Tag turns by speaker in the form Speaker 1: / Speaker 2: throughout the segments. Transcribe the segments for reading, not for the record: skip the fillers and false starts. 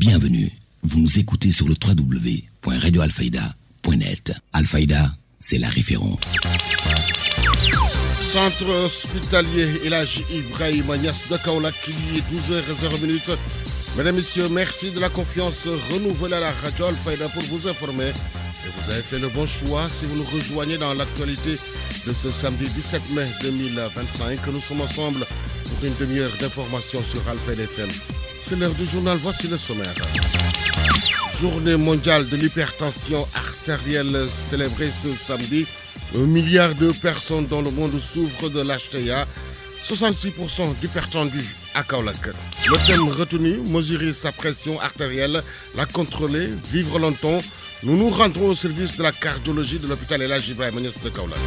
Speaker 1: Bienvenue. Vous nous écoutez sur le www.radioalfayda.net. Alfayda, c'est la référence.
Speaker 2: Centre hospitalier Elhadji Ibrahima Niass de Kaolack, il est 12h00. Mesdames, Messieurs, merci de la confiance renouvelée à la radio Alfayda pour vous informer. Et vous avez fait le bon choix si vous nous rejoignez dans l'actualité de ce samedi 17 mai 2025. Nous sommes ensemble pour une demi-heure d'information sur Alfayda FM. C'est l'heure du journal, voici le sommaire. Journée mondiale de l'hypertension artérielle célébrée ce samedi. 1 milliard de personnes dans le monde souffrent de l'HTA. 66% d'hypertendus à Kaolack. Le thème retenu, mesurer sa pression artérielle, la contrôler, vivre longtemps. Nous nous rendrons au service de la cardiologie de l'hôpital Elhadji Ibrahima Niass de Kaolack.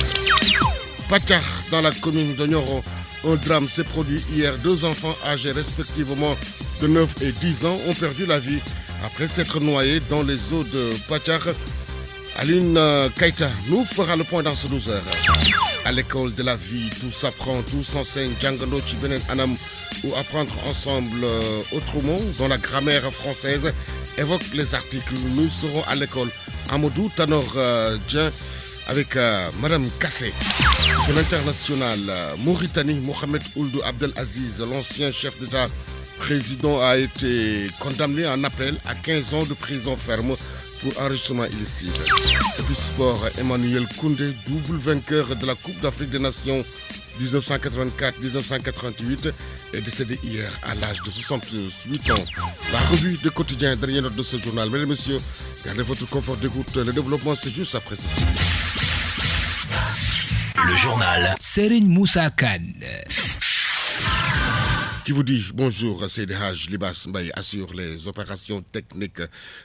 Speaker 2: Pachar, dans la commune de Nioro, un drame s'est produit hier. 2 enfants âgés respectivement de 9 et 10 ans ont perdu la vie après s'être noyés dans les eaux de Pachar. Aline Kaita nous fera le point dans ce 12 heures. À l'école de la vie, tout s'apprend, tout s'enseigne. Djangano Chibenen Anam, ou apprendre ensemble autrement, dont la grammaire française évoque les articles. Nous serons à l'école Amadou Tanor Djen avec Madame Kassé. Sur l'international, Mauritanie, Mohamed Ould Abdelaziz, l'ancien chef d'État président, a été condamné en appel à 15 ans de prison ferme pour enrichissement illicite. Et puis sport, Emmanuel Koundé, double vainqueur de la Coupe d'Afrique des Nations 1984-1988, est décédé hier à l'âge de 68 ans. La revue de quotidien, dernière note de ce journal. Mesdames et messieurs, gardez votre confort d'écoute. Le développement, c'est juste après ceci.
Speaker 1: Le journal
Speaker 3: Serigne Moussa Kane.
Speaker 2: Qui vous dit bonjour, c'est Haj Libas Mbaye assure les opérations techniques.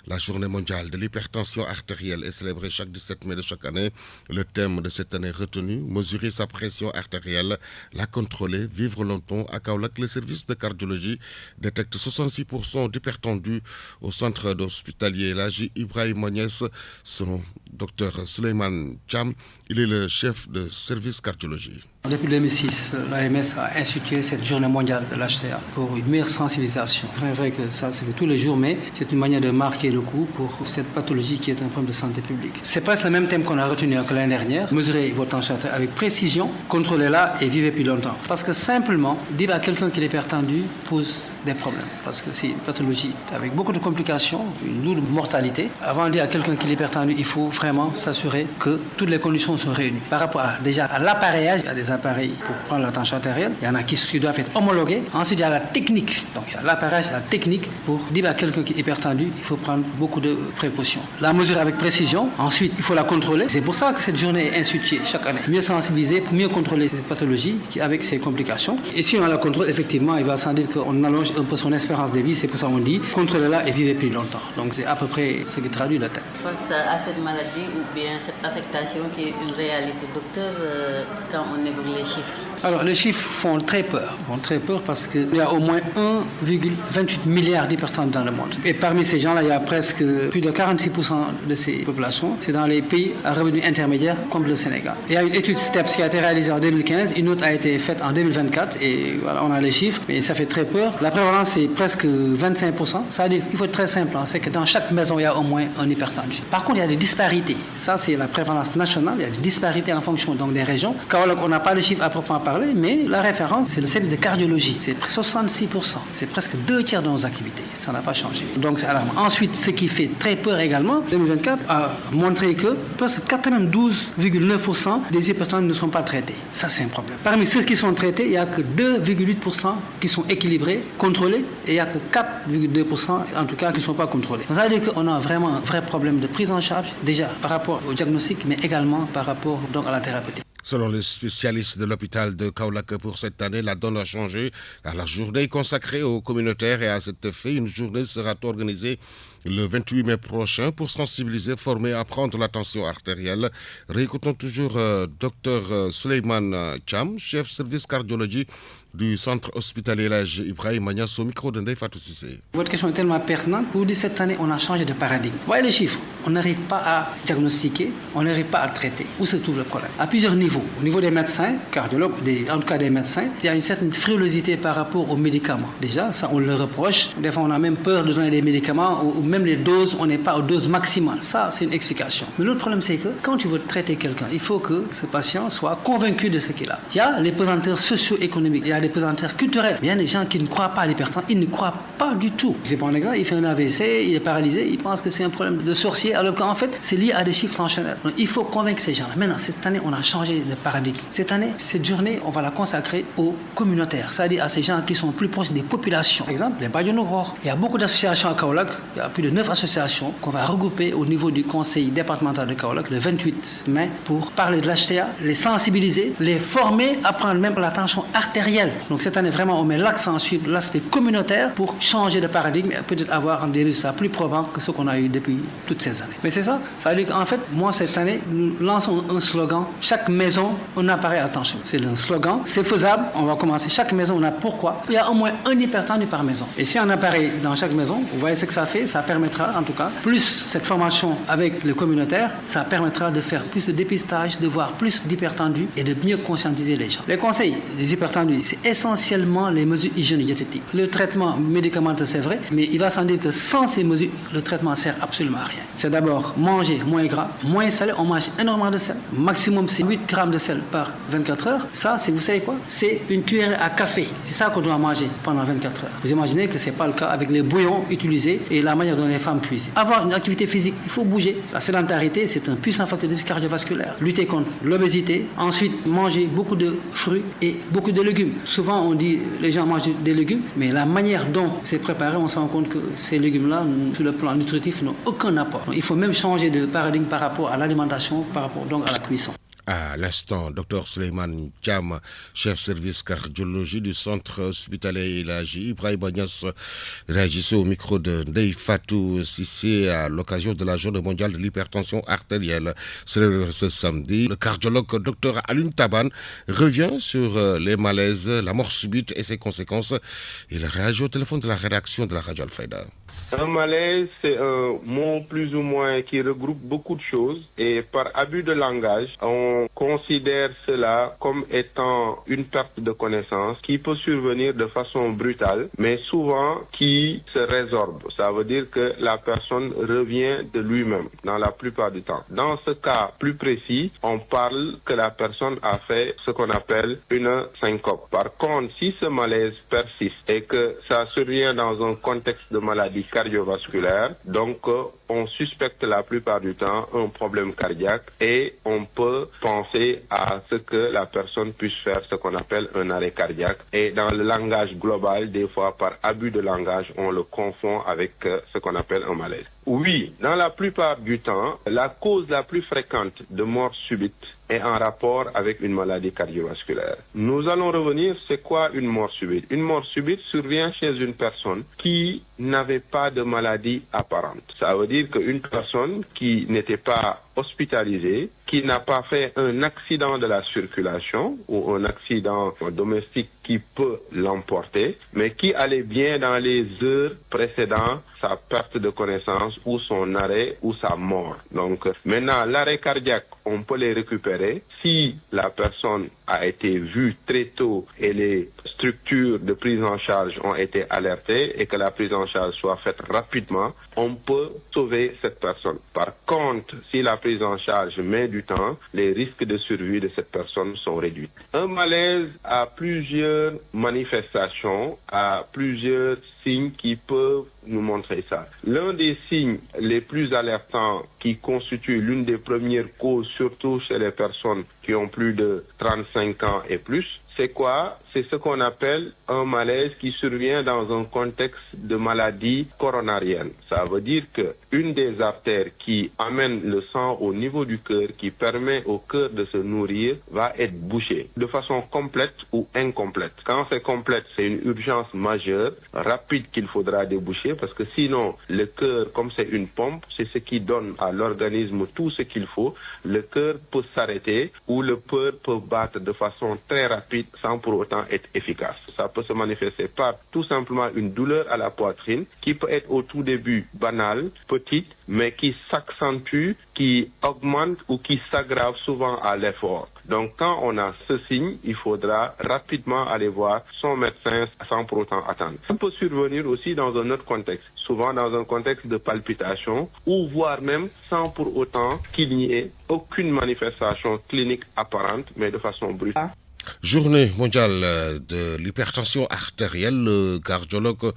Speaker 2: La journée mondiale de l'hypertension artérielle est célébrée chaque 17 mai de chaque année. Le thème de cette année retenu, mesurer sa pression artérielle, la contrôler, vivre longtemps. À Kaolack, les services de cardiologie détectent 66% d'hypertendus au centre hospitalier Elhadji Ibrahima Niass. Selon Dr Souleymane Cham, il est le chef de service cardiologie.
Speaker 4: Depuis 2006, l'AMS a institué cette journée mondiale de l'HTA pour une meilleure sensibilisation. C'est vrai que ça se fait tous les jours, mais c'est une manière de marquer le coup pour cette pathologie qui est un problème de santé publique. C'est presque le même thème qu'on a retenu que l'année dernière. Mesurer votre tension artérielle avec précision, contrôlez-la et vivez plus longtemps. Parce que simplement, dire à quelqu'un qu'il est hypertendu pose des problèmes. Parce que c'est une pathologie avec beaucoup de complications, une lourde mortalité. Avant de dire à quelqu'un qu'il est hypertendu, il faut vraiment s'assurer que toutes les conditions sont réunies. Par rapport déjà à l'appareillage, il y a des appareils pour prendre la tension artérielle. Il y en a qui doivent être homologués. Ensuite, il y a la technique. Donc, il y a l'appareillage, la technique. Pour dire à quelqu'un qui est hypertendu, il faut prendre beaucoup de précautions. La mesure avec précision. Ensuite, il faut la contrôler. C'est pour ça que cette journée est instituée chaque année. Mieux sensibiliser pour mieux contrôler cette pathologie avec ses complications. Et si on la contrôle, effectivement, il va sans dire qu'on allonge un peu son espérance de vie. C'est pour ça qu'on dit contrôlez-la et vivez plus longtemps. Donc, c'est à peu près ce qui traduit le thème.
Speaker 5: Face à cette maladie ou bien cette affectation qui est une réalité, docteur, quand on évoque les chiffres?
Speaker 4: Alors, les chiffres font très peur. Parce qu'il y a au moins 1,28 milliard d'hypertendus dans le monde. Et parmi ces gens-là, il y a presque plus de 46% de ces populations. C'est dans les pays à revenus intermédiaires comme le Sénégal. Il y a une étude STEPS qui a été réalisée en 2015. Une autre a été faite en 2024. Et voilà, on a les chiffres. Mais ça fait très peur. La prévalence, c'est presque 25%. Ça veut dire qu'il faut être très simple. C'est que dans chaque maison, il y a au moins un hypertendu. Par contre, il y a des disparités. Ça, c'est la prévalence nationale. Il y a des disparités en fonction donc, des régions. Kaolack, on n'a pas les chiffres à proprement parler, mais la référence, c'est le service de cardiologie. C'est 66%. C'est presque 2 tiers de nos activités. Ça n'a pas changé. Donc, c'est alarmant. Ensuite, ce qui fait très peur également, 2024 a montré que presque 92,9% des hypertendus ne sont pas traités. Ça, c'est un problème. Parmi ceux qui sont traités, il n'y a que 2,8% qui sont équilibrés, contrôlés, et il n'y a que 4,2% en tout cas qui ne sont pas contrôlés. Ça veut dire qu'on a vraiment un vrai problème de prise en charge, déjà par rapport au diagnostic, mais également par rapport donc, à la thérapeutique.
Speaker 2: Selon les spécialistes de l'hôpital de Kaolack, pour cette année, la donne a changé. Car la journée est consacrée aux communautaires et à cet effet, une journée sera organisée le 28 mai prochain pour sensibiliser, former, apprendre la tension artérielle. Réécoutons toujours Dr Souleymane Cham, chef service cardiologie du centre hospitalier Elhadji Ibrahima Niass au micro de Ndeye Fatou Cissé.
Speaker 4: Votre question est tellement pertinente. Vous dites cette année, on a changé de paradigme. Vous voyez les chiffres, on n'arrive pas à diagnostiquer, on n'arrive pas à traiter. Où se trouve le problème? À plusieurs niveaux. Au niveau des médecins, cardiologues, en tout cas des médecins, il y a une certaine frilosité par rapport aux médicaments. Déjà, ça on le reproche. Des fois, on a même peur de donner des médicaments ou même les doses, on n'est pas aux doses maximales. Ça, c'est une explication. Mais l'autre problème, c'est que quand tu veux traiter quelqu'un, il faut que ce patient soit convaincu de ce qu'il a. Il y a les pesanteurs socio-économiques, il y a les pesanteurs culturels. Il y a des gens qui ne croient pas à l'hypertension, ils ne croient pas du tout. C'est pour un exemple, il fait un AVC, il est paralysé, il pense que c'est un problème de sorcier, alors qu'en fait, c'est lié à des chiffres tensionnels. Donc, il faut convaincre ces gens-là. Maintenant, cette année, on a changé de paradigme. Cette année, cette journée, on va la consacrer aux communautaires, c'est-à-dire à ces gens qui sont plus proches des populations. Par exemple, les Badianouror. Il y a beaucoup d'associations à Kaolack, il y a plus de 9 associations qu'on va regrouper au niveau du conseil départemental de Kaolack le 28 mai pour parler de l'HTA, les sensibiliser, les former à prendre même la tension artérielle. Donc cette année, vraiment, on met l'accent sur l'aspect communautaire pour changer de paradigme et peut-être avoir des résultats plus probants que ceux qu'on a eu depuis toutes ces années. Mais c'est ça, ça veut dire qu'en fait, moi, cette année, nous lançons un slogan, chaque maison, un appareil à tension. C'est le slogan, c'est faisable, on va commencer, chaque maison, on a pourquoi. Il y a au moins un hypertendu par maison. Et si un appareil dans chaque maison, vous voyez ce que ça fait, ça permettra en tout cas, plus cette formation avec les communautaires, ça permettra de faire plus de dépistage, de voir plus d'hypertendus et de mieux conscientiser les gens. Les conseils des hypertendus, c'est essentiellement les mesures hygiéno-diététiques. Le traitement médicamenteux, c'est vrai, mais il va sans dire que sans ces mesures, le traitement ne sert absolument à rien. C'est d'abord manger moins gras, moins salé, on mange énormément de sel. Maximum, c'est 8 grammes de sel par 24 heures. Ça, c'est, vous savez quoi? C'est une cuillère à café. C'est ça qu'on doit manger pendant 24 heures. Vous imaginez que ce n'est pas le cas avec les bouillons utilisés et la manière dont les femmes cuisent. Avoir une activité physique, il faut bouger. La sédentarité, c'est un puissant facteur de risque cardiovasculaire. Lutter contre l'obésité. Ensuite, manger beaucoup de fruits et beaucoup de légumes. Souvent, on dit les gens mangent des légumes, mais la manière dont c'est préparé, on se rend compte que ces légumes-là, sur le plan nutritif, n'ont aucun apport. Donc, il faut même changer de paradigme par rapport à l'alimentation, par rapport donc à la cuisson.
Speaker 2: À l'instant, Dr Souleymane Thiam, chef service cardiologie du centre hospitalier Elhadji Ibrahima Niass, réagissait au micro de Ndeye Fatou Cissé à l'occasion de la journée mondiale de l'hypertension artérielle. Ce samedi, le cardiologue Dr Alioune Taban revient sur les malaises, la mort subite et ses conséquences. Il réagit au téléphone de la rédaction de la radio Al-Fayda.
Speaker 3: Un malaise, c'est un mot plus ou moins qui regroupe beaucoup de choses et par abus de langage, on considère cela comme étant une perte de connaissance qui peut survenir de façon brutale, mais souvent qui se résorbe. Ça veut dire que la personne revient de lui-même dans la plupart du temps. Dans ce cas plus précis, on parle que la personne a fait ce qu'on appelle une syncope. Par contre, si ce malaise persiste et que ça survient dans un contexte de maladie cardiovasculaire, donc on suspecte la plupart du temps un problème cardiaque et on peut penser à ce que la personne puisse faire ce qu'on appelle un arrêt cardiaque. Et dans le langage global, des fois par abus de langage, on le confond avec ce qu'on appelle un malaise. Oui, dans la plupart du temps, la cause la plus fréquente de mort subite est en rapport avec une maladie cardiovasculaire. Nous allons revenir, c'est quoi une mort subite? Une mort subite survient chez une personne qui n'avait pas de maladie apparente. Ça veut dire qu'une personne qui n'était pas hospitalisée, qui n'a pas fait un accident de la circulation ou un accident domestique qui peut l'emporter, mais qui allait bien dans les heures précédant sa perte de connaissance ou son arrêt ou sa mort. Donc maintenant, l'arrêt cardiaque, on peut les récupérer si la personne a été vue très tôt et les structures de prise en charge ont été alertées et que la prise en charge soit faite rapidement, on peut sauver cette personne. Par contre, si la prise en charge met du temps, les risques de survie de cette personne sont réduits. Un malaise a plusieurs manifestations, a plusieurs signes qui peuvent nous montrer ça. L'un des signes les plus alertants qui constitue l'une des premières causes, surtout chez les personnes qui ont plus de 35 ans et plus, c'est quoi? C'est ce qu'on appelle un malaise qui survient dans un contexte de maladie coronarienne. Ça veut dire que une des artères qui amène le sang au niveau du cœur, qui permet au cœur de se nourrir, va être bouchée de façon complète ou incomplète. Quand c'est complète, c'est une urgence majeure, rapide qu'il faudra déboucher mieux parce que sinon, le cœur, comme c'est une pompe, c'est ce qui donne à l'organisme tout ce qu'il faut. Le cœur peut s'arrêter ou le cœur peut battre de façon très rapide sans pour autant être efficace. Ça peut se manifester par tout simplement une douleur à la poitrine qui peut être au tout début banale, petite, mais qui s'accentue, qui augmente ou qui s'aggrave souvent à l'effort. Donc quand on a ce signe, il faudra rapidement aller voir son médecin sans pour autant attendre. Ça peut survenir aussi dans un autre contexte, souvent dans un contexte de palpitation ou voire même sans pour autant qu'il n'y ait aucune manifestation clinique apparente, mais de façon brutale.
Speaker 2: Journée mondiale de l'hypertension artérielle, le cardiologue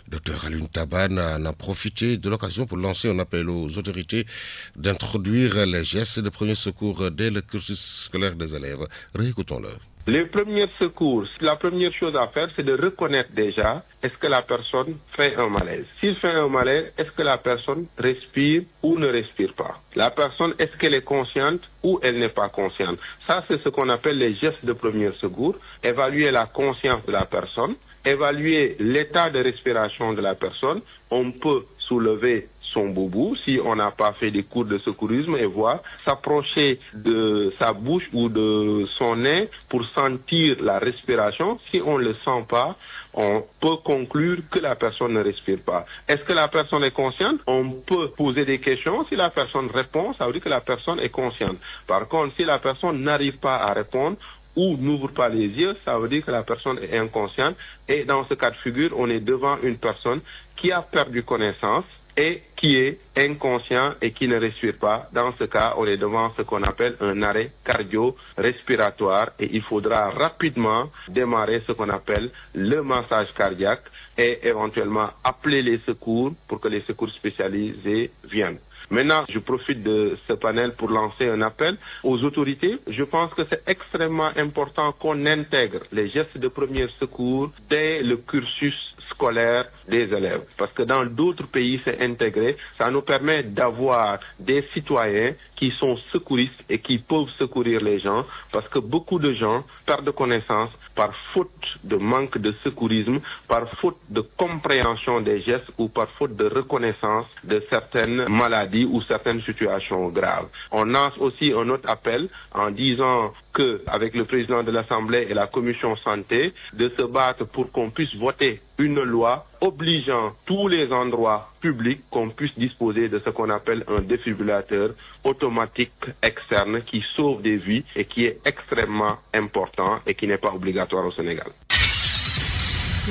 Speaker 2: Dr Alioune Taban en a profité de l'occasion pour lancer un appel aux autorités d'introduire les gestes de premier secours dès le cursus scolaire des élèves. Réécoutons-le.
Speaker 3: Les premiers secours, la première chose à faire, c'est de reconnaître déjà est-ce que la personne fait un malaise. S'il fait un malaise, est-ce que la personne respire ou ne respire pas? La personne, est-ce qu'elle est consciente ou elle n'est pas consciente? Ça, c'est ce qu'on appelle les gestes de premier secours. Évaluer la conscience de la personne, évaluer l'état de respiration de la personne. On peut soulever son boubou, si on n'a pas fait des cours de secourisme, et voir s'approcher de sa bouche ou de son nez pour sentir la respiration. Si on ne le sent pas, on peut conclure que la personne ne respire pas. Est-ce que la personne est consciente? On peut poser des questions. Si la personne répond, ça veut dire que la personne est consciente. Par contre, si la personne n'arrive pas à répondre ou n'ouvre pas les yeux, ça veut dire que la personne est inconsciente. Et dans ce cas de figure, on est devant une personne qui a perdu connaissance et qui est inconscient et qui ne respire pas. Dans ce cas, on est devant ce qu'on appelle un arrêt cardio-respiratoire et il faudra rapidement démarrer ce qu'on appelle le massage cardiaque et éventuellement appeler les secours pour que les secours spécialisés viennent. Maintenant, je profite de ce panel pour lancer un appel aux autorités. Je pense que c'est extrêmement important qu'on intègre les gestes de premier secours dès le cursus scolaire des élèves. Parce que dans d'autres pays, c'est intégré. Ça nous permet d'avoir des citoyens qui sont secouristes et qui peuvent secourir les gens. Parce que beaucoup de gens perdent connaissance par faute de manque de secourisme, par faute de compréhension des gestes ou par faute de reconnaissance de certaines maladies ou certaines situations graves. On lance aussi un autre appel en disant que, avec le président de l'Assemblée et la commission santé, de se battre pour qu'on puisse voter une loi obligeant tous les endroits publics qu'on puisse disposer de ce qu'on appelle un défibrillateur automatique externe qui sauve des vies et qui est extrêmement important et qui n'est pas obligatoire au Sénégal.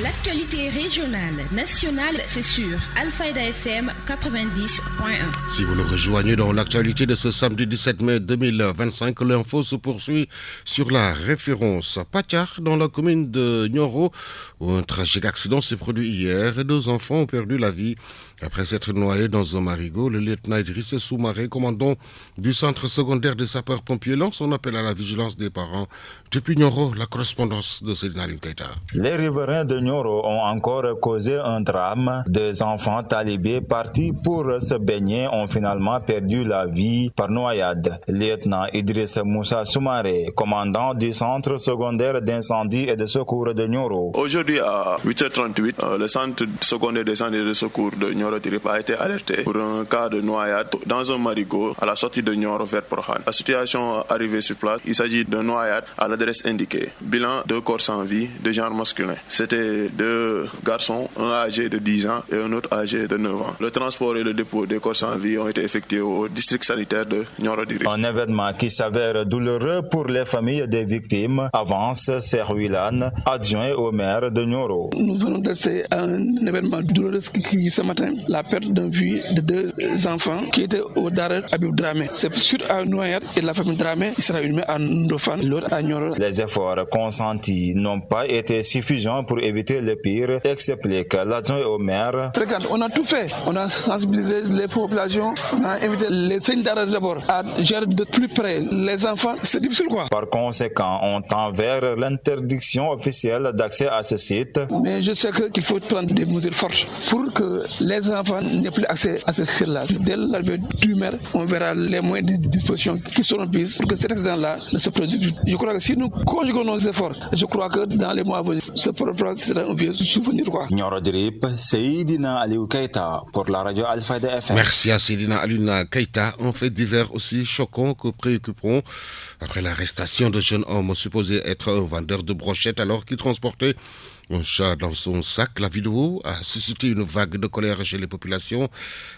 Speaker 6: L'actualité régionale, nationale, c'est sur Alfayda FM 90.1.
Speaker 2: Si vous nous rejoignez dans l'actualité de ce samedi 17 mai 2025, l'info se poursuit sur la référence Pachar dans la commune de Nioro, où un tragique accident s'est produit hier et 2 enfants ont perdu la vie après s'être noyés dans un marigot. Le lieutenant Idriss Soumaré, commandant du centre secondaire des sapeurs-pompiers, lance son appel à la vigilance des parents. Depuis Nioro, la correspondance de Seydina Alioune Keita.
Speaker 7: Les riverains de Nioro ont encore causé un drame. 2 enfants talibés partis pour se baigner ont finalement perdu la vie par noyade. Lieutenant Idriss Moussa Soumaré, commandant du centre secondaire d'incendie et de secours de Nioro.
Speaker 8: Aujourd'hui à 8h38, le centre secondaire d'incendie et de secours de Nioro a été alerté pour un cas de noyade dans un marigot à la sortie de Nioro vers Prohan. La situation arrivée sur place, il s'agit d'un noyade à l'adresse indiquée. Bilan 2 corps sans vie de genre masculin. C'était 2 garçons, un âgé de 10 ans et un autre âgé de 9 ans. Le transport et le dépôt des corps sans vie ont été effectués au district sanitaire de Nioro-Diri.
Speaker 7: Un événement qui s'avère douloureux pour les familles des victimes, avance Serhuilan, adjoint au maire de Nioro.
Speaker 9: Nous venons d'assister à un événement douloureux qui ce matin, la perte d'un vie de 2 enfants qui étaient au Darer Habib Dramé. C'est suite à une noyade et la famille Dramé il sera inhumée à Ndofane, l'autre à Nioro.
Speaker 7: Les efforts consentis n'ont pas été suffisants pour éviter le pire, explique l'adjoint au maire.
Speaker 9: Regarde, on a tout fait. On a sensibilisé les populations, on a invité les seigneurs Darer d'abord à gérer de plus près les enfants. C'est difficile quoi.
Speaker 7: Par conséquent, on tend vers l'interdiction officielle d'accès à ce site.
Speaker 9: Mais je sais qu'il faut prendre des mesures fortes pour que les ces enfants n'aient plus accès à ces choses-là. Dès l'arrivée du maire, on verra les moyens de disposition qui seront prises pour que cet accident-là ne se produise plus. Je crois que si nous conjuguons nos efforts, je crois que dans les mois à venir, ce problème sera un vieux souvenir.
Speaker 7: Nioro Drip, Seydina Aliou Keita pour la radio Alfayda FM.
Speaker 2: Merci à Seydina Aliou Keita. Un fait divers aussi choquant que préoccupant après l'arrestation de jeunes hommes supposés être un vendeur de brochettes alors qu'il transportait un chat dans son sac. La vidéo a suscité une vague de colère chez les populations.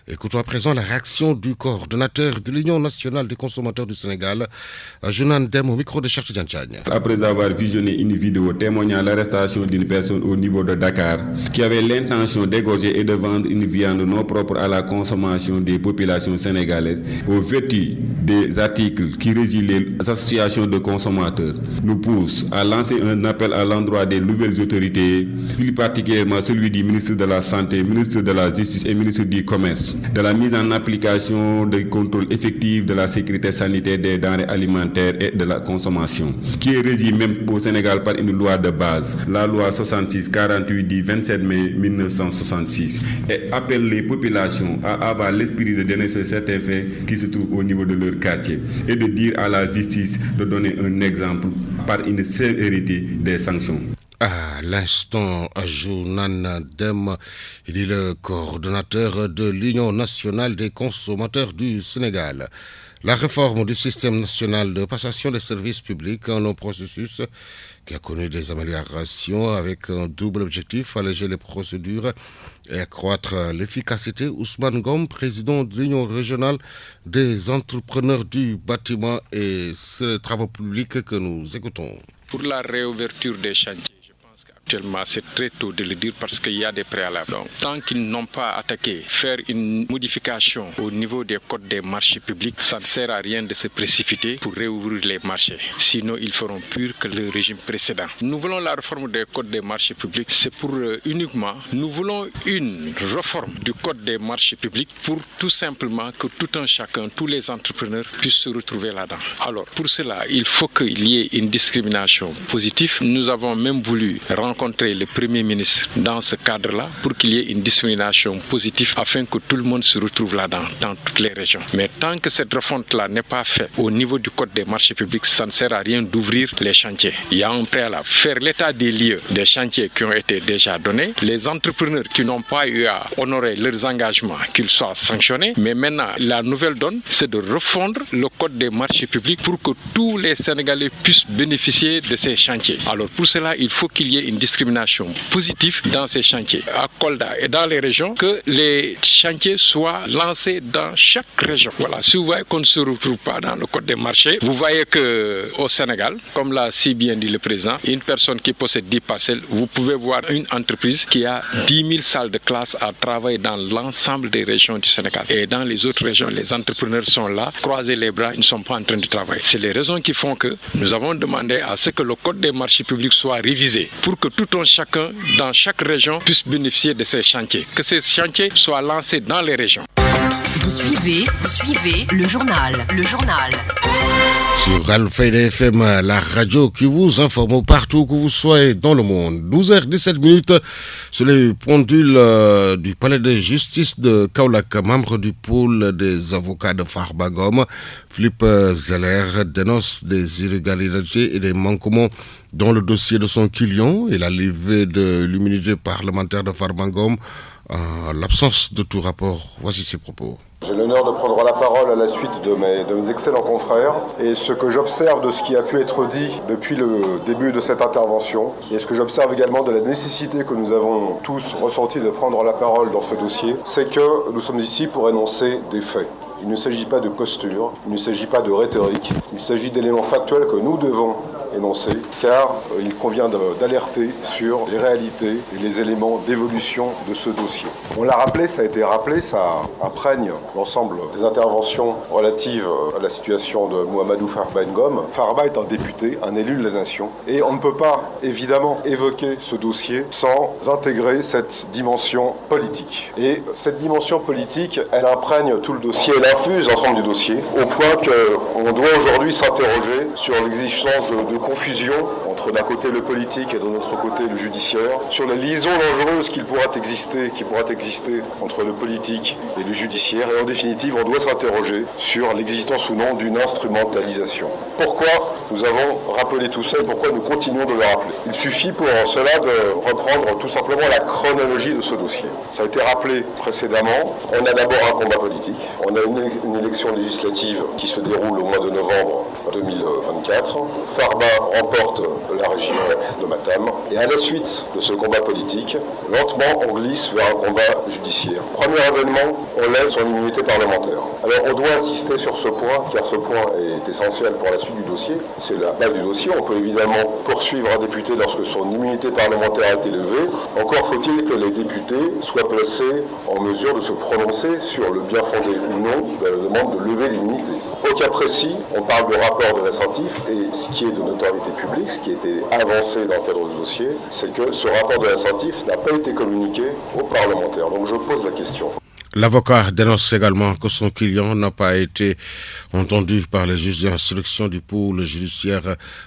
Speaker 2: Écoutons à présent la réaction du coordonnateur de l'Union nationale des consommateurs du Sénégal, Jounan Dem, au micro de Cheikh Tidiane Diagne.
Speaker 10: Après avoir visionné une vidéo témoignant l'arrestation d'une personne au niveau de Dakar qui avait l'intention d'égorger et de vendre une viande non propre à la consommation des populations sénégalaises, au vertu des articles qui régissent les associations de consommateurs, nous pousse à lancer un appel à l'endroit des nouvelles autorités, plus particulièrement celui du ministre de la Santé, ministre de la Justice et ministre du Commerce, de la mise en application des contrôles effectifs de la sécurité sanitaire des denrées alimentaires et de la consommation, qui est régie même au Sénégal par une loi de base, la loi 66-48 du 27 mai 1966, et appelle les populations à avoir l'esprit de dénoncer certains faits qui se trouvent au niveau de leur quartier et de dire à la justice de donner un exemple par une sévérité des sanctions.
Speaker 2: À l'instant, Jounan Dem, il est le coordonnateur de l'Union nationale des consommateurs du Sénégal. La réforme du système national de passation des services publics, un long processus qui a connu des améliorations avec un double objectif, alléger les procédures et accroître l'efficacité. Ousmane Ngom, président de l'Union régionale des entrepreneurs du bâtiment, et c'est les travaux publics que nous écoutons.
Speaker 11: Pour la réouverture des chantiers, actuellement, c'est très tôt de le dire parce qu'il y a des préalables. Donc, tant qu'ils n'ont pas attaqué, faire une modification au niveau des codes des marchés publics, ça ne sert à rien de se précipiter pour réouvrir les marchés. Sinon, ils feront pire que le régime précédent. Nous voulons la réforme des codes des marchés publics. C'est pour uniquement, nous voulons une réforme du code des marchés publics pour tout simplement que tout un chacun, tous les entrepreneurs puissent se retrouver là-dedans. Alors, pour cela, il faut qu'il y ait une discrimination positive. Nous avons même voulu rencontrer le Premier ministre dans ce cadre-là pour qu'il y ait une discrimination positive afin que tout le monde se retrouve là-dedans, dans toutes les régions. Mais tant que cette refonte-là n'est pas faite au niveau du code des marchés publics, ça ne sert à rien d'ouvrir les chantiers. Il y a un préalable. Faire l'état des lieux des chantiers qui ont été déjà donnés, les entrepreneurs qui n'ont pas eu à honorer leurs engagements, qu'ils soient sanctionnés. Mais maintenant, la nouvelle donne, c'est de refondre le code des marchés publics pour que tous les Sénégalais puissent bénéficier de ces chantiers. Alors pour cela, il faut qu'il y ait une discrimination positive dans ces chantiers. À Kolda et dans les régions, que les chantiers soient lancés dans chaque région. Voilà, si vous voyez qu'on ne se retrouve pas dans le code des marchés, vous voyez qu'au Sénégal, comme l'a si bien dit le président, une personne qui possède 10 parcelles, vous pouvez voir une entreprise qui a 10 000 salles de classe à travailler dans l'ensemble des régions du Sénégal. Et dans les autres régions, les entrepreneurs sont là, croisez les bras, ils ne sont pas en train de travailler. C'est les raisons qui font que nous avons demandé à ce que le code des marchés publics soit révisé pour que tout un chacun dans chaque région puisse bénéficier de ces chantiers. Que ces chantiers soient lancés dans les régions.
Speaker 12: Vous suivez le journal.
Speaker 2: Sur Alfayda FM, la radio qui vous informe partout que vous soyez dans le monde. 12h17, sur les pendules du palais de justice de Kaolack, membre du pôle des avocats de Farba Ngom, Philippe Zeller, dénonce des illégalités et des manquements dans le dossier de son client et la levée de l'immunité parlementaire de Farba Ngom en l'absence de tout rapport. Voici ses propos.
Speaker 13: J'ai l'honneur de prendre la parole à la suite de mes excellents confrères, et ce que j'observe de ce qui a pu être dit depuis le début de cette intervention, et ce que j'observe également de la nécessité que nous avons tous ressenti de prendre la parole dans ce dossier, c'est que nous sommes ici pour énoncer des faits. Il ne s'agit pas de posture, il ne s'agit pas de rhétorique, il s'agit d'éléments factuels que nous devons énoncer, car il convient d'alerter sur les réalités et les éléments d'évolution de ce dossier. On l'a rappelé, ça a été rappelé, ça imprègne l'ensemble des interventions relatives à la situation de Mouhamadou Farba Ngom. Farba est un député, un élu de la nation, et on ne peut pas évidemment évoquer ce dossier sans intégrer cette dimension politique. Et cette dimension politique, elle imprègne tout le dossier, elle infuse l'ensemble du dossier, au point qu'on doit aujourd'hui s'interroger sur l'existence de confusion entre d'un côté le politique et de l'autre côté le judiciaire, sur la liaison dangereuse qui pourra exister entre le politique et le judiciaire, et en définitive on doit s'interroger sur l'existence ou non d'une instrumentalisation. Pourquoi nous avons rappelé tout ça et pourquoi nous continuons de le rappeler? Il suffit pour cela de reprendre tout simplement la chronologie de ce dossier. Ça a été rappelé précédemment, on a d'abord un combat politique, on a une élection législative qui se déroule au mois de novembre 2024, Farba remporte la région de Matam, et à la suite de ce combat politique, lentement on glisse vers un combat judiciaire. Premier événement, on lève son immunité parlementaire. Alors on doit insister sur ce point, car ce point est essentiel pour la suite du dossier. C'est la base du dossier. On peut évidemment poursuivre un député lorsque son immunité parlementaire a été levée. Encore faut-il que les députés soient placés en mesure de se prononcer sur le bien fondé ou non de la demande de lever l'immunité. Au cas précis, on parle de rapport de l'assentif, et ce qui est de notoriété publique, ce qui a été avancé dans le cadre du dossier, c'est que ce rapport de l'assentif n'a pas été communiqué aux parlementaires. Donc je pose la question.
Speaker 2: L'avocat dénonce également que son client n'a pas été entendu par les juges d'instruction du pôle judiciaire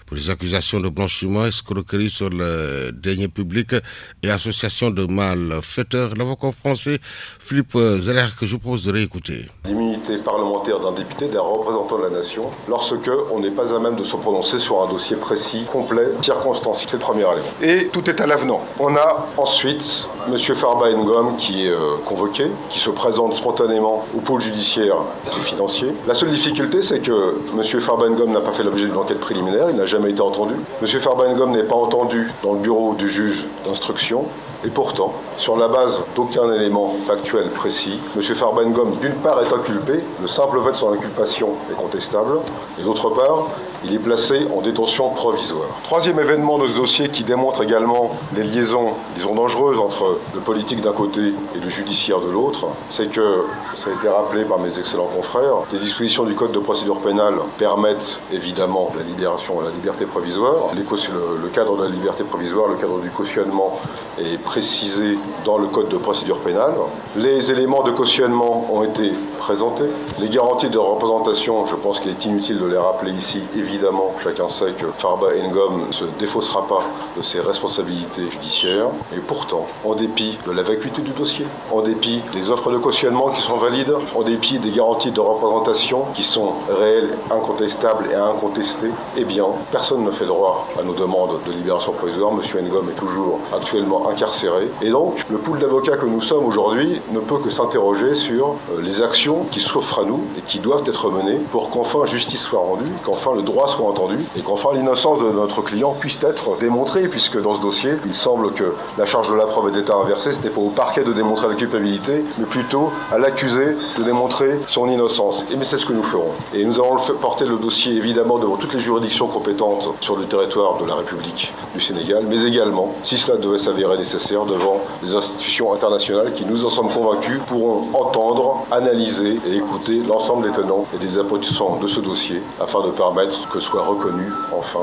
Speaker 2: pour les accusations de blanchiment, escroquerie sur le denier public et association de malfaiteurs. L'avocat français Philippe Zeller, que je vous propose de réécouter.
Speaker 13: L'immunité parlementaire d'un député, d'un représentant de la nation, lorsque on n'est pas à même de se prononcer sur un dossier précis, complet, circonstancié. C'est le premier élément. Et tout est à l'avenant. On a ensuite M. Farba Ngom qui est convoqué, qui se présente spontanément au pôle judiciaire et financier. La seule difficulté, c'est que M. Farba Ngom n'a pas fait l'objet d'une enquête préliminaire, il n'a jamais été entendu. M. Farba Ngom n'est pas entendu dans le bureau du juge d'instruction. Et pourtant, sur la base d'aucun élément factuel précis, M. Farba Ngom, d'une part, est inculpé, le simple fait de son inculpation est contestable, et d'autre part, il est placé en détention provisoire. Troisième événement de ce dossier qui démontre également les liaisons, disons, dangereuses entre le politique d'un côté et le judiciaire de l'autre, c'est que, ça a été rappelé par mes excellents confrères, les dispositions du Code de procédure pénale permettent évidemment la libération et la liberté provisoire. Le cadre de la liberté provisoire, le cadre du cautionnement est précisé dans le Code de procédure pénale. Les éléments de cautionnement ont été présentés. Les garanties de représentation, je pense qu'il est inutile de les rappeler ici. Évidemment, chacun sait que Farba Ngom ne se défaussera pas de ses responsabilités judiciaires. Et pourtant, en dépit de la vacuité du dossier, en dépit des offres de cautionnement qui sont valides, en dépit des garanties de représentation qui sont réelles, incontestables et incontestées, eh bien, personne ne fait droit à nos demandes de libération provisoire. M. Ngom est toujours actuellement incarcéré. Et donc, le pool d'avocats que nous sommes aujourd'hui ne peut que s'interroger sur les actions qui s'offrent à nous et qui doivent être menées pour qu'enfin justice soit rendue, qu'enfin le droit soit entendu et qu'enfin l'innocence de notre client puisse être démontrée, puisque dans ce dossier, il semble que la charge de la preuve ait été inversée. Ce n'était pas au parquet de démontrer la culpabilité, mais plutôt à l'accusé de démontrer son innocence. Et mais c'est ce que nous ferons. Et nous allons porter le dossier évidemment devant toutes les juridictions compétentes sur le territoire de la République du Sénégal, mais également, si cela devait s'avérer nécessaire, devant les institutions internationales qui, nous en sommes convaincus, pourront entendre, analyser et écouter l'ensemble des tenants et des aboutissants de ce dossier afin de permettre que soit reconnue enfin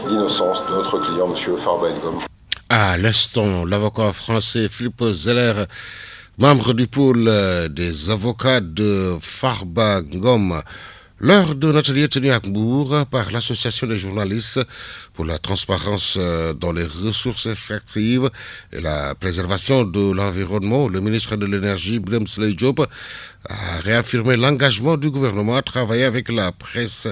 Speaker 13: l'innocence de notre client, M. Farba Ngom.
Speaker 2: À l'instant, l'avocat français Philippe Zeller, membre du pôle des avocats de Farba Ngom, lors d'un atelier tenu à Mbour par l'Association des journalistes pour la transparence dans les ressources extractives et la préservation de l'environnement, le ministre de l'Énergie, Birame Souleye Diop, a réaffirmé l'engagement du gouvernement à travailler avec la presse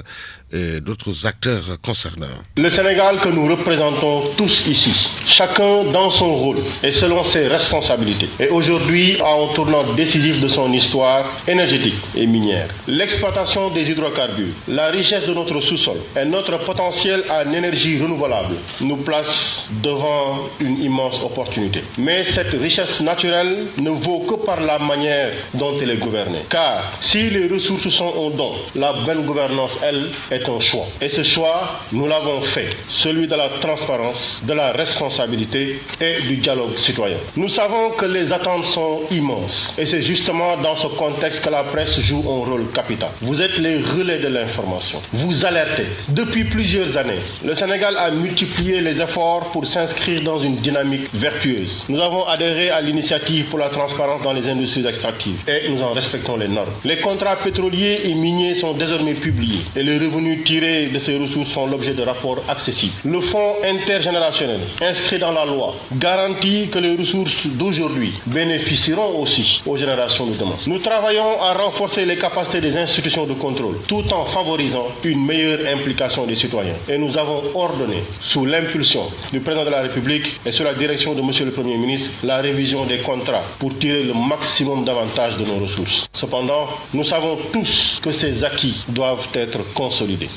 Speaker 2: et d'autres acteurs concernés.
Speaker 14: Le Sénégal que nous représentons tous ici, chacun dans son rôle et selon ses responsabilités, est aujourd'hui à un tournant décisif de son histoire énergétique et minière. L'exploitation des hydrocarbures, la richesse de notre sous-sol et notre potentiel en énergie renouvelable nous placent devant une immense opportunité. Mais cette richesse naturelle ne vaut que par la manière dont elle est gouvernée. Car si les ressources sont un don, la bonne gouvernance, elle, est un choix. Et ce choix, nous l'avons fait, celui de la transparence, de la responsabilité et du dialogue citoyen. Nous savons que les attentes sont immenses et c'est justement dans ce contexte que la presse joue un rôle capital. Vous êtes les relais de l'information. Vous alertez. Depuis plusieurs années, le Sénégal a multiplié les efforts pour s'inscrire dans une dynamique vertueuse. Nous avons adhéré à l'initiative pour la transparence dans les industries extractives et nous en respectons les normes. Les contrats pétroliers et miniers sont désormais publiés et les revenus revenus tirés de ces ressources font l'objet de rapports accessibles. Le fonds intergénérationnel, inscrit dans la loi, garantit que les ressources d'aujourd'hui bénéficieront aussi aux générations de demain. Nous travaillons à renforcer les capacités des institutions de contrôle, tout en favorisant une meilleure implication des citoyens. Et nous avons ordonné, sous l'impulsion du président de la République et sous la direction de Monsieur le Premier ministre, la révision des contrats pour tirer le maximum d'avantages de nos ressources. Cependant, nous savons tous que ces acquis doivent être consolidés.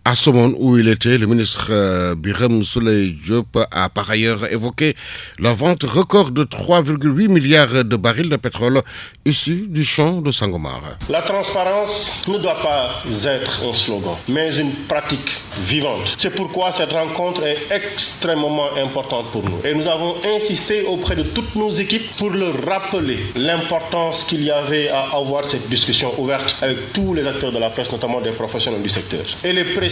Speaker 2: À ce moment où il était, le ministre Birame Souleye Diop a par ailleurs évoqué la vente record de 3,8 milliards de barils de pétrole issus du champ de Sangomar.
Speaker 14: La transparence ne doit pas être un slogan, mais une pratique vivante. C'est pourquoi cette rencontre est extrêmement importante pour nous. Et nous avons insisté auprès de toutes nos équipes pour leur rappeler l'importance qu'il y avait à avoir cette discussion ouverte avec tous les acteurs de la presse, notamment des professionnels du secteur. Elle est précieuse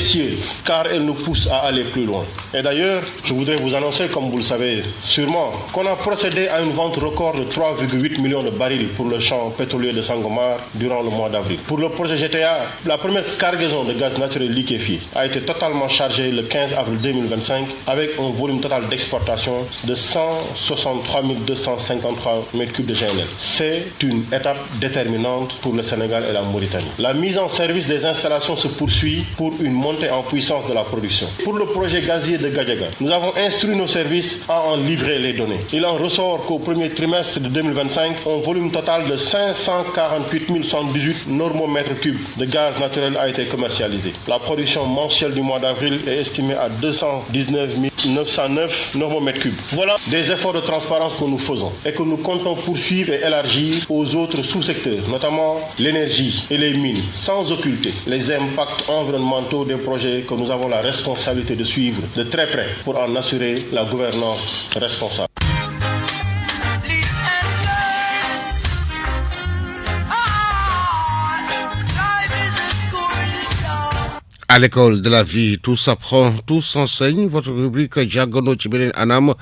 Speaker 14: car elle nous pousse à aller plus loin. Et d'ailleurs, je voudrais vous annoncer, comme vous le savez sûrement, qu'on a procédé à une vente record de 3,8 millions de barils pour le champ pétrolier de Sangomar durant le mois d'avril. Pour le projet GTA, la première cargaison de gaz naturel liquéfié a été totalement chargée le 15 avril 2025 avec un volume total d'exportation de 163 253 m3 de GNL. C'est une étape déterminante pour le Sénégal et la Mauritanie. La mise en service des installations se poursuit pour une montée en puissance de la production. Pour le projet gazier de Gadiaga, nous avons instruit nos services à en livrer les données. Il en ressort qu'au premier trimestre de 2025, un volume total de 548 118 normomètres cubes de gaz naturel a été commercialisé. La production mensuelle du mois d'avril est estimée à 219 909 normomètres cubes. Voilà des efforts de transparence que nous faisons et que nous comptons poursuivre et élargir aux autres sous-secteurs, notamment l'énergie et les mines, sans occulter les impacts environnementaux des projets que nous avons la responsabilité de suivre de très près pour en assurer la gouvernance responsable.
Speaker 2: À l'école de la vie, tout s'apprend, tout s'enseigne. Votre rubrique Djangono Tchibelen Anam.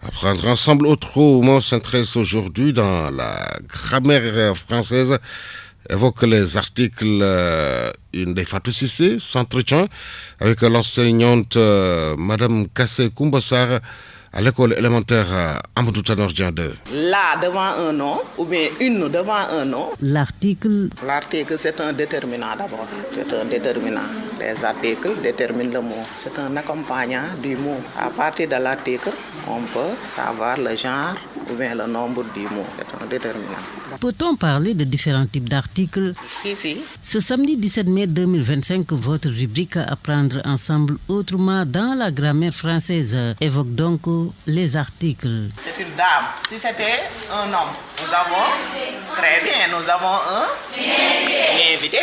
Speaker 2: Apprendre ensemble autrement s'intéresse aujourd'hui dans la grammaire française. Évoque les articles des Fatou Cissé, s'entretient avec l'enseignante Madame Kassé Koumbassar à l'école élémentaire Amadou Tanordien 2.
Speaker 15: Là devant un nom ou bien une devant un nom.
Speaker 5: L'article,
Speaker 15: c'est un déterminant d'abord. C'est un déterminant. Les articles déterminent le mot. C'est un accompagnant du mot. À partir de l'article, on peut savoir le genre ou bien le nombre du mot. C'est un déterminant.
Speaker 5: Peut-on parler de différents types d'articles?
Speaker 15: Si.
Speaker 5: Ce samedi 17 mai 2025, votre rubrique Apprendre ensemble autrement dans la grammaire française évoque donc les articles.
Speaker 15: C'est une dame. Si c'était un homme, nous avons un invité.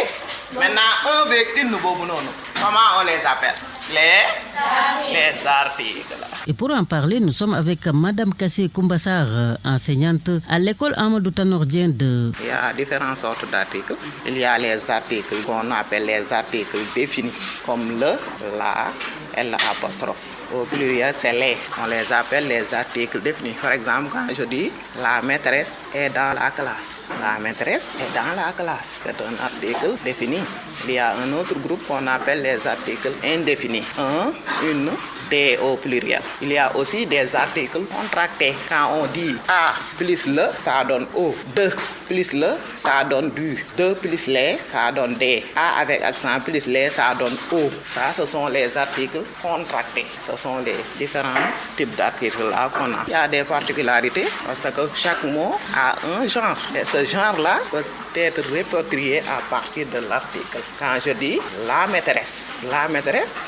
Speaker 15: Maintenant, un avec une, comment on les appelle? Les articles.
Speaker 5: Et pour en parler, nous sommes avec Madame Kassé Koumbassar, enseignante à l'école Amadou Tanordien 2.
Speaker 15: Il y a différentes sortes d'articles. Il y a les articles qu'on appelle les articles définis, comme le, la, et l'apostrophe. Au pluriel, c'est les. On les appelle les articles définis. Par exemple, quand je dis la maîtresse est dans la classe. La maîtresse est dans la classe. C'est un article défini. Il y a un autre groupe qu'on appelle les articles indéfinis. Un, une, des au pluriel. Il y a aussi des articles contractés. Quand on dit A plus le, ça donne O. 2 plus le, ça donne du. 2 plus les, ça donne des. A avec accent plus les, ça donne O. Ça, ce sont les articles contractés. Ce sont les différents types d'articles-là qu'on a. Il y a des particularités parce que chaque mot a un genre. Et ce genre-là peut être répertorié à partir de l'article. Quand je dis la maîtresse,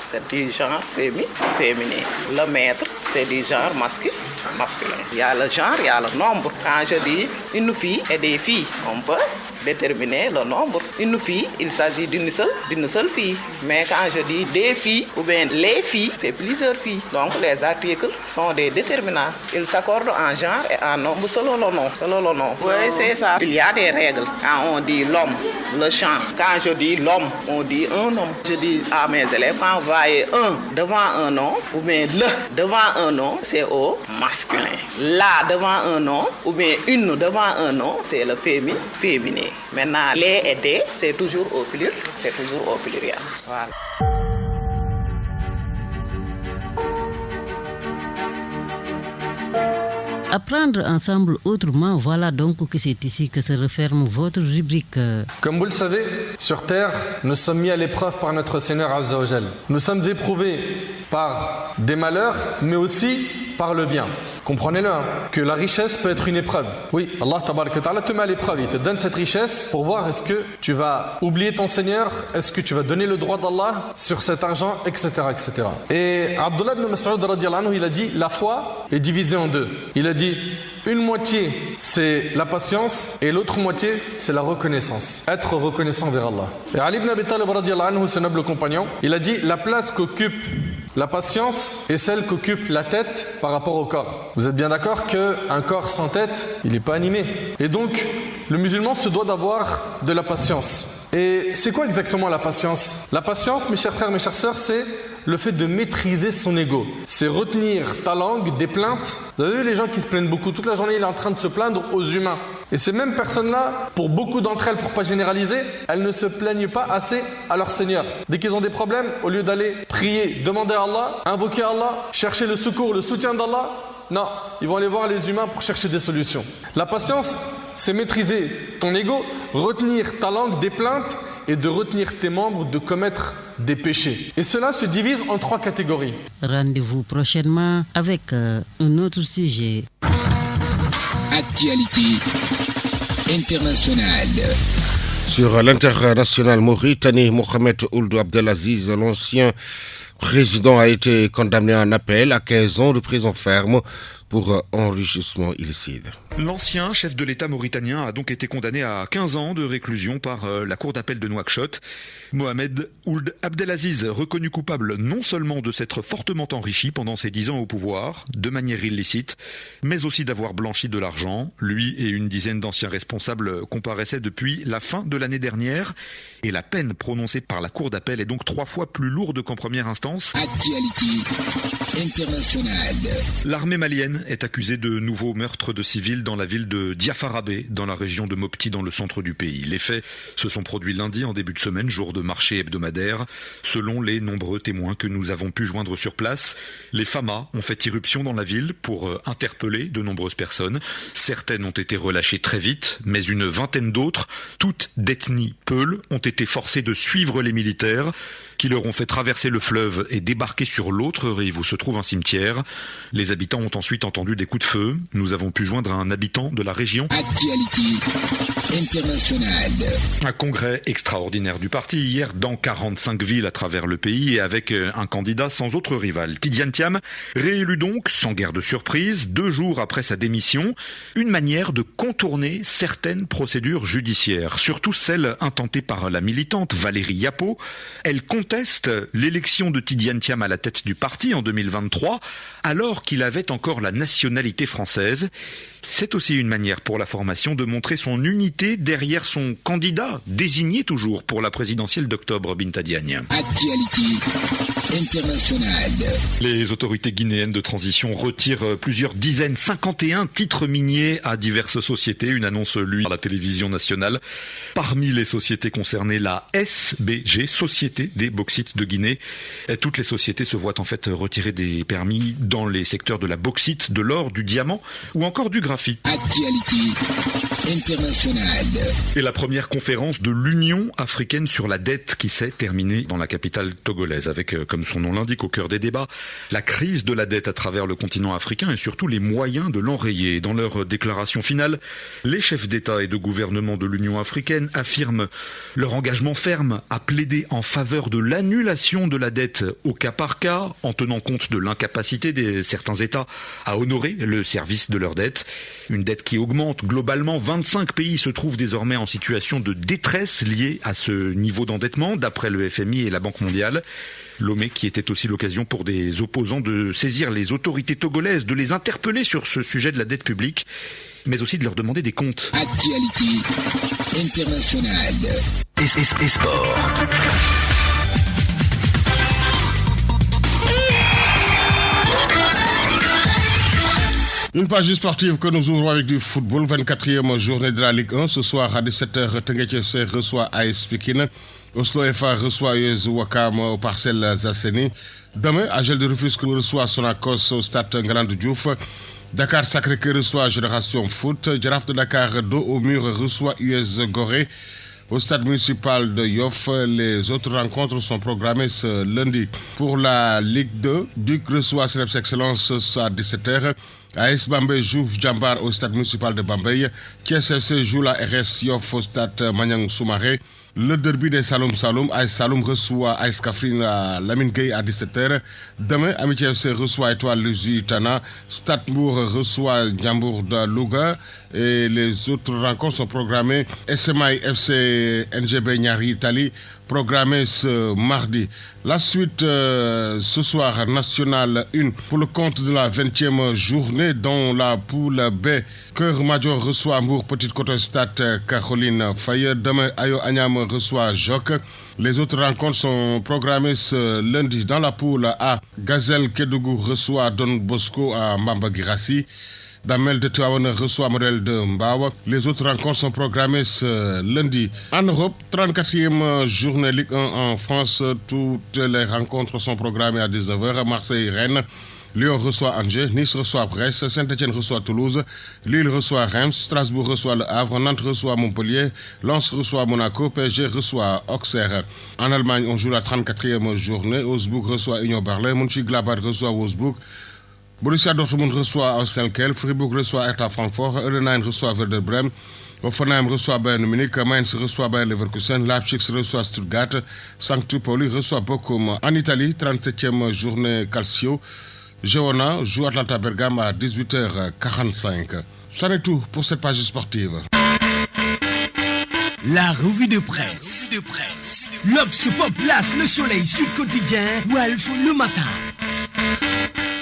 Speaker 15: c'est du genre féminin. Le maître, c'est du genre masculin. Il y a le genre, il y a le nombre. Quand je dis une fille et des filles, on peut déterminer le nombre. Une fille, il s'agit d'une seule fille. Mais quand je dis des filles ou bien les filles, c'est plusieurs filles. Donc les articles sont des déterminants. Ils s'accordent en genre et en nombre selon le nom. Oui, c'est ça. Il y a des règles. Quand on dit l'homme, le champ. Quand je dis l'homme, on dit un homme. Je dis à mes élèves, quand vous voyez un devant un nom ou bien le devant un nom, c'est au masculin. La devant un nom, ou bien une devant un nom, c'est le féminin. Maintenant, les et des, c'est toujours au pluriel. Voilà.
Speaker 5: Apprendre ensemble autrement, voilà donc que c'est ici que se referme votre rubrique.
Speaker 16: Comme vous le savez, sur Terre, nous sommes mis à l'épreuve par notre Seigneur Azza wa Jal. Nous sommes éprouvés par des malheurs, mais aussi par le bien. Comprenez-le, que la richesse peut être une épreuve. Oui, Allah tabaraka wa ta'ala te met à l'épreuve, il te donne cette richesse pour voir est-ce que tu vas oublier ton Seigneur, est-ce que tu vas donner le droit d'Allah sur cet argent, etc. etc. Et Abdullah ibn Mas'ud radiyallahu anhu, il a dit, la foi est divisée en deux. Il a dit, une moitié c'est la patience et l'autre moitié c'est la reconnaissance. Être reconnaissant vers Allah. Et Ali ibn Abi Talib radiyallahu anhu, ce noble compagnon, il a dit, la place qu'occupe la patience est celle qu'occupe la tête par rapport au corps. Vous êtes bien d'accord qu'un corps sans tête, il n'est pas animé. Et donc, le musulman se doit d'avoir de la patience. Et c'est quoi exactement la patience ? La patience, mes chers frères, mes chères sœurs, c'est le fait de maîtriser son ego. C'est retenir ta langue des plaintes. Vous avez vu les gens qui se plaignent beaucoup, toute la journée il est en train de se plaindre aux humains. Et ces mêmes personnes-là, pour beaucoup d'entre elles, pour pas généraliser, elles ne se plaignent pas assez à leur Seigneur. Dès qu'ils ont des problèmes, au lieu d'aller prier, demander à Allah, invoquer Allah, chercher le secours, le soutien d'Allah, non, ils vont aller voir les humains pour chercher des solutions. La patience, c'est maîtriser ton ego, retenir ta langue des plaintes et de retenir tes membres de commettre des péchés. Et cela se divise en 3 catégories.
Speaker 5: Rendez-vous prochainement avec un autre sujet.
Speaker 1: Actualité internationale.
Speaker 2: Sur l'international Mauritanie, Mohamed Ould Abdelaziz, l'ancien président, a été condamné en appel à 15 ans de prison ferme pour enrichissement illicite.
Speaker 17: L'ancien chef de l'État mauritanien a donc été condamné à 15 ans de réclusion par la cour d'appel de Nouakchott. Mohamed Ould Abdelaziz, reconnu coupable non seulement de s'être fortement enrichi pendant ses 10 ans au pouvoir, de manière illicite, mais aussi d'avoir blanchi de l'argent. Lui et une dizaine d'anciens responsables comparaissaient depuis la fin de l'année dernière. Et la peine prononcée par la cour d'appel est donc 3 fois plus lourde qu'en première instance.
Speaker 1: Actualité internationale.
Speaker 17: L'armée malienne est accusée de nouveaux meurtres de civils dans la ville de Diafarabé, dans la région de Mopti, dans le centre du pays. Les faits se sont produits lundi en début de semaine, jour de marché hebdomadaire. Selon les nombreux témoins que nous avons pu joindre sur place, les FAMA ont fait irruption dans la ville pour interpeller de nombreuses personnes. Certaines ont été relâchées très vite, mais une vingtaine d'autres, toutes d'ethnie Peul, ont été forcées de suivre les militaires qui leur ont fait traverser le fleuve et débarquer sur l'autre rive où se trouve un cimetière. Les habitants ont ensuite entendu des coups de feu. Nous avons pu joindre un habitant de la région.
Speaker 1: Actualité internationale.
Speaker 17: Un congrès extraordinaire du parti hier dans 45 villes à travers le pays et avec un candidat sans autre rival. Tidiane Thiam, réélu donc, sans guère de surprise, 2 jours après sa démission, une manière de contourner certaines procédures judiciaires, surtout celle intentée par la militante Valérie Yapo. Elle conteste l'élection de Tidiane Thiam à la tête du parti en 2023, alors qu'il avait encore la nationalité française. C'est aussi une manière pour la formation de montrer son unité derrière son candidat, désigné toujours pour la présidentielle d'octobre, Binta Diagne.
Speaker 1: Actualité internationale.
Speaker 17: Les autorités guinéennes de transition retirent plusieurs dizaines, 51 titres miniers à diverses sociétés. Une annonce lue par la télévision nationale. Parmi les sociétés concernées, la SBG, Société des Bauxites de Guinée. Toutes les sociétés se voient en fait retirer des permis dans les secteurs de la bauxite, de l'or, du diamant ou encore du graphite.
Speaker 1: Actualité internationale.
Speaker 17: Et la première conférence de l'Union africaine sur la dette qui s'est terminée dans la capitale togolaise avec, comme son nom l'indique, au cœur des débats, la crise de la dette à travers le continent africain et surtout les moyens de l'enrayer. Dans leur déclaration finale, les chefs d'État et de gouvernement de l'Union africaine affirment leur engagement ferme à plaider en faveur de l'annulation de la dette au cas par cas, en tenant compte de l'incapacité de certains États à honorer le service de leur dette. Une dette qui augmente globalement. 25 pays se trouvent désormais en situation de détresse liée à ce niveau d'endettement, d'après le FMI et la Banque mondiale. Lomé qui était aussi l'occasion pour des opposants de saisir les autorités togolaises, de les interpeller sur ce sujet de la dette publique, mais aussi de leur demander des comptes.
Speaker 1: Actualité internationale. Et sport.
Speaker 2: Une page sportive que nous ouvrons avec du football. 24e journée de la Ligue 1. Ce soir à 17h, Teungueth FC reçoit AS Pikine. Oslo FA reçoit US Ouakam aux Parcelles Assainies. Demain, AGEL de Rufisque reçoit Sonacos au stade Ngalandou Diouf. Dakar Sacré-Cœur reçoit Génération Foot. Jaraaf de Dakar, dos au mur, reçoit US Gorée. Au stade municipal de Yoff, les autres rencontres sont programmées ce lundi. Pour la Ligue 2, Duc reçoit Cneps Excellence à 17h. AS Bambey joue Djambar au stade municipal de Bambey. Thiès FC joue la RS Yoff au stade Maniang Soumaré. Le derby des Saloum, AS Saloum reçoit AS Kaffrine à Lamine Gueye à 17h. Demain, Amitié FC reçoit Étoile Lusitana. Stade Mbour reçoit Djambour de Louga. Et les autres rencontres sont programmées. SMI FC NGB Niari Italie, programmé ce mardi. La suite ce soir, National 1 pour le compte de la 20e journée dans la poule B. Cœur Major reçoit Mbour, Petite Côte Stade Caroline Faye. Demain, Ayo Agnam reçoit Joc. Les autres rencontres sont programmées ce lundi dans la poule A. Gazelle Kédougou reçoit Don Bosco à Mamba Girassi. Damel de Tuawane reçoit Modèle de Mbawa. Les autres rencontres sont programmées ce lundi. En Europe, 34e journée Ligue 1 en France. Toutes les rencontres sont programmées à 19h. Marseille-Rennes. Lyon reçoit Angers. Nice reçoit Brest. Saint-Etienne reçoit Toulouse. Lille reçoit Reims. Strasbourg reçoit Le Havre. Nantes reçoit Montpellier. Lens reçoit Monaco. PSG reçoit Auxerre. En Allemagne, on joue la 34e journée. Augsbourg reçoit Union Berlin. Mönchengladbach reçoit Wolfsburg. Borussia Dortmund reçoit Ausselkel, Fribourg reçoit Hertha Francfort, Heidenheim reçoit Werder Bremen, Hoffenheim reçoit Bayern Munich, Mainz reçoit Bayer Leverkusen, Leipzig reçoit Stuttgart, Saint-Pauli reçoit Bochum. En Italie, 37e journée Calcio, Girona joue Atalanta Bergame à 18h45. Ça n'est tout pour cette page sportive.
Speaker 18: La revue de presse. L'Obs place le soleil sur le quotidien Walf le matin.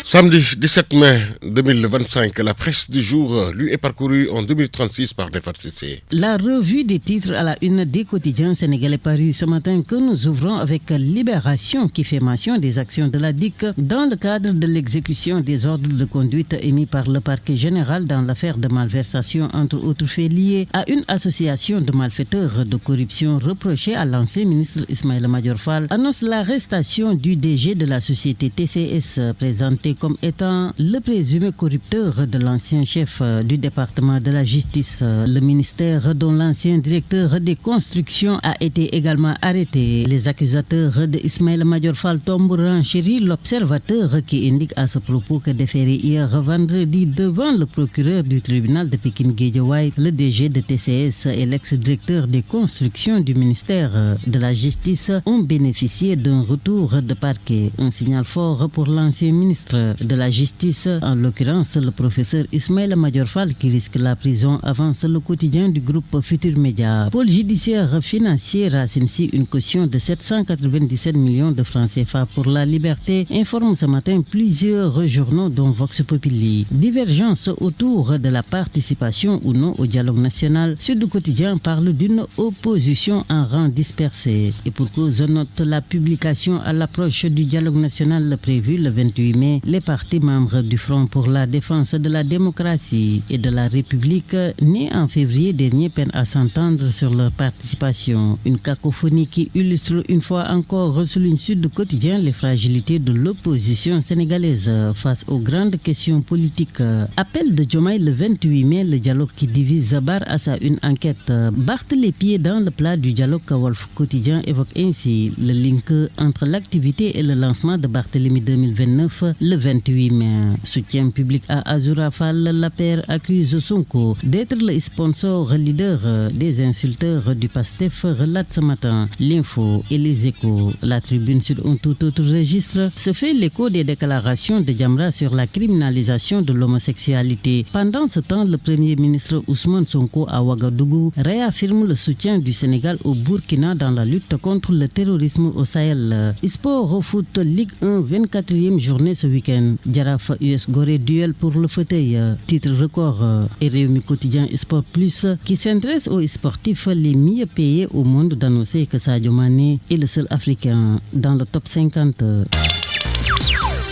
Speaker 2: Samedi 17 mai 2025, la presse du jour lui est parcourue en 2036 par Defat Cissé.
Speaker 5: La revue des titres à la une des quotidiens sénégalais parue ce matin que nous ouvrons avec Libération qui fait mention des actions de la DIC dans le cadre de l'exécution des ordres de conduite émis par le parquet général dans l'affaire de malversation entre autres faits liés à une association de malfaiteurs de corruption reprochée à l'ancien ministre Ismaïla Madior Fall annonce l'arrestation du DG de la société TCS présenté comme étant le présumé corrupteur de l'ancien chef du département de la justice. Le ministère dont l'ancien directeur des constructions a été également arrêté. Les accusateurs de Ismaïla Madior Fall tombent renchéris. L'observateur qui indique à ce propos que déféré hier vendredi devant le procureur du tribunal de Pikine-Guédiawaye, le DG de TCS et l'ex-directeur des constructions du ministère de la justice ont bénéficié d'un retour de parquet. Un signal fort pour l'ancien ministre de la justice, en l'occurrence le professeur Ismaïla Madior Fall qui risque la prison, avance le quotidien du groupe Futur Média. Pôle judiciaire financier Racine Sy une caution de 797 millions de francs CFA pour la liberté, informe ce matin plusieurs journaux dont Vox Populi. Divergence autour de la participation ou non au dialogue national. Sud Quotidien parle d'une opposition en rang dispersé. Et pour cause, note la publication à l'approche du dialogue national prévu le 28 mai. Les partis membres du Front pour la défense de la démocratie et de la République, nés en février dernier, peinent à s'entendre sur leur participation. Une cacophonie qui illustre une fois encore, souligne Sud Quotidien, les fragilités de l'opposition sénégalaise face aux grandes questions politiques. Appel de Diomaye le 28 mai, le dialogue qui divise barre à sa une enquête. Barthe les pieds dans le plat du dialogue. Wolf Quotidien évoque ainsi le link entre l'activité et le lancement de Barthélemy 2029 le 28 mai. Soutien public à Azoura Fall, la paire accuse Sonko d'être le sponsor leader des insulteurs du PASTEF, relate ce matin l'Info et les Échos. La Tribune sur un tout autre registre se fait l'écho des déclarations de Jamra sur la criminalisation de l'homosexualité. Pendant ce temps, le Premier ministre Ousmane Sonko à Ouagadougou réaffirme le soutien du Sénégal au Burkina dans la lutte contre le terrorisme au Sahel. Sport au foot, Ligue 1, 24e journée ce week-end. Jaraaf US Gorée, duel pour le fauteuil. Titre record. Et Réumi Quotidien Sport Plus qui s'intéresse aux sportifs les mieux payés au monde, d'annoncer que Sadio Mané est le seul Africain dans le top 50.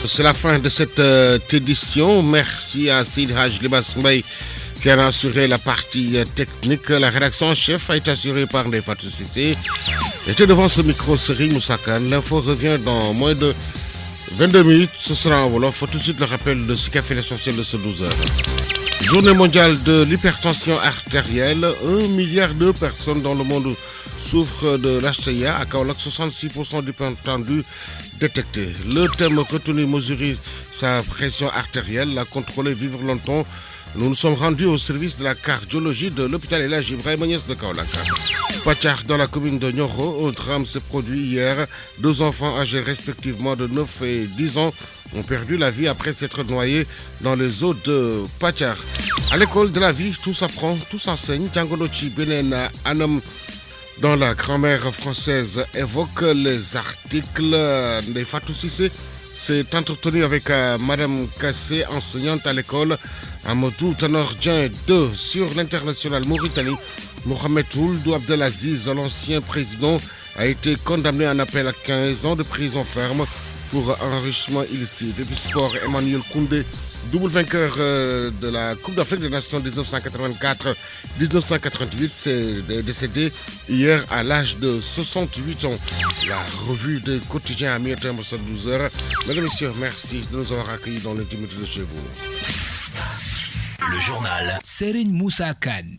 Speaker 2: c'est la fin de cette édition. Merci à Sid Haj Libas Mbaye qui a assuré la partie technique. La rédaction en chef a été assurée par Nefatou Sissé. Était devant ce micro, Seri Moussakan. L'info revient dans moins de 22 minutes. Ce sera en Wolof. Tout de suite le rappel de ce qui a fait l'essentiel de ce 12 heures. Journée mondiale de l'hypertension artérielle. 1 milliard de personnes dans le monde souffrent de l'HTIA. À Kaolack, 66% du tendu détecté. Le thème retenu, mesurer sa pression artérielle, la contrôler, vivre longtemps. Nous nous sommes rendus au service de la cardiologie de l'hôpital El Hadji Ibrahima Niass de Kaolack. Pachar, dans la commune de Nioro, un drame s'est produit hier. 2 enfants âgés respectivement de 9 et 10 ans ont perdu la vie après s'être noyés dans les eaux de Pachar. À l'école de la vie, tout s'apprend, tout s'enseigne. Tiangonochi Benen Anam, dans la grammaire française, évoque les articles des Fatou Sissé. C'est entretenu avec Madame Kassé, enseignante à l'école. Amadou Tanordien 2 sur l'international Mauritanie. Mohamed Ould Abdelaziz, l'ancien président, a été condamné en appel à 15 ans de prison ferme pour enrichissement illicite. Depuis sport, Emmanuel Koundé, double vainqueur de la Coupe d'Afrique des Nations 1984-1988, s'est décédé hier à l'âge de 68 ans. La revue des quotidiens a mis un terme à 12 heures. Mesdames et messieurs, merci de nous avoir accueillis dans l'intimité de chez vous.
Speaker 18: Le journal Serigne Moussa Kane.